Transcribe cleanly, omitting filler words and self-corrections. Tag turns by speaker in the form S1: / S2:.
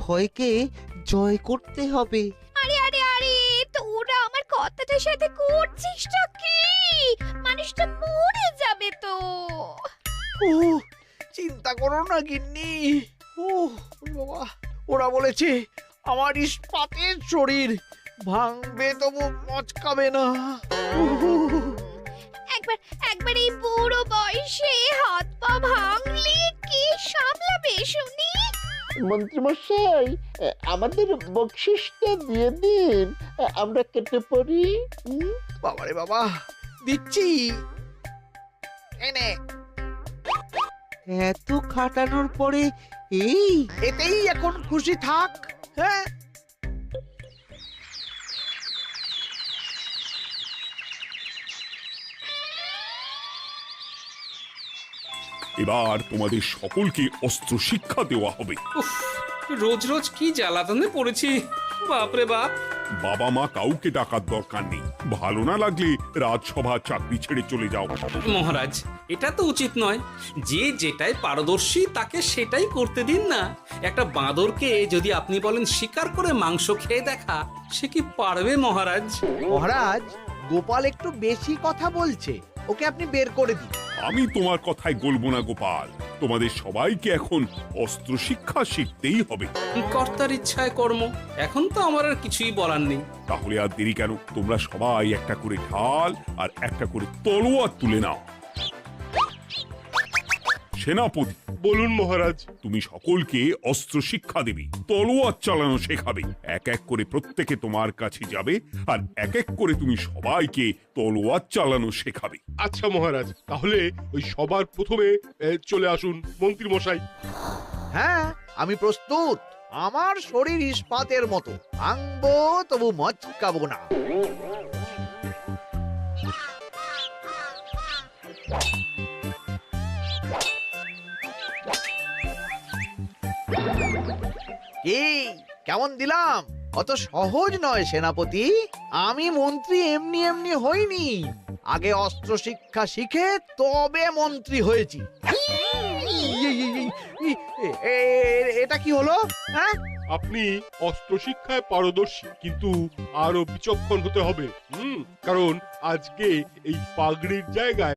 S1: ভয়কে জয় করতে হবে।
S2: আরে আরে আরে, তোরা আমার কথাটার সাথে করছিসটা কি? মানুষটা মরে যাবে তো।
S3: ও চিন্তা করো না গিন্নি। ও বাবা, ওরা বলেছে আমার ইস্পাতের শরীর ভাঙবে তবু মচকাবে না।
S2: একবার একবার এই বুড়ো বয়সে হাত পা ভাঙলে কে সামলাবে শুনি?
S4: মন্ত্রীমশাই, আমাদের বকশিসটা দিয়ে দিন, আমরা কেটে পড়ি।
S3: বাবারে বাবা, দিচ্ছি, এনে।
S1: এত খাটানোর পরে এই
S3: এতেই এখন খুশি থাক। হ্যাঁ,
S5: এবার তোমাদের সকলকে অস্ত্র শিক্ষা দেওয়া হবে।
S6: উফ, রোজ রোজ কি জ্বালাতনে পড়েছি, বাপরে বাপ।
S5: বাবা মা কাউকে ডাকার দরকার নেই। ভালো না লাগলে রাজসভা চাকরি ছেড়ে চলে যাও।
S6: মহারাজ, এটা তো উচিত নয়। যে যেটাই পারদর্শী তাকে সেটাই করতে দিন না। একটা বাঁদরকে যদি আপনি বলেন শিকার করে মাংস খেয়ে দেখা, সে কি পারবে মহারাজ?
S3: মহারাজ, গোপাল একটু বেশি কথা বলছে, ওকে আপনি বের করে দিন।
S5: আমি তোমার কথায় গলবো না গোপাল। তোমাদের সবাইকে এখন অস্ত্র শিক্ষা শিখতেই হবে।
S6: কর্তার ইচ্ছায় কর্ম। এখন তো আমার আর কিছুই বলার নেই।
S5: তাহলে আর দেরি কেন? তোমরা সবাই একটা করে ঢাল আর একটা করে তলোয়ার তুলে নাও। সেনাপতি,
S7: বলুন মহারাজ।
S5: তুমি সকলকে অস্ত্র শিক্ষা দেবে, তলোয়ার চালানো শেখাবে। এক এক করে প্রত্যেকে তোমার কাছে যাবে আর এক এক করে তুমি সবাইকে তলোয়ার চালানো শেখাবে।
S7: আচ্ছা মহারাজ, তাহলে ওই সবার প্রথমে চলে আসুন মন্ত্রী মশাই।
S3: হ্যাঁ, আমি প্রস্তুত। আমার শরীর ইস্পাতের মতো, ভাঙবো তবু মচকাবো না। কি কেমন দিলাম? অত সহজ নয় সেনাপতি। আমি মন্ত্রী এমনি এমনি হইনি, আগে অস্ত্র শিক্ষা শিখে তবে মন্ত্রী হয়েছি। এটা কি হলো? হ্যাঁ,
S7: আপনি অস্ত্র শিক্ষায় পারদর্শী, কিন্তু আরো বিচক্ষণ হতে হবে। কারণ আজকে এই পাগড়ির জায়গায়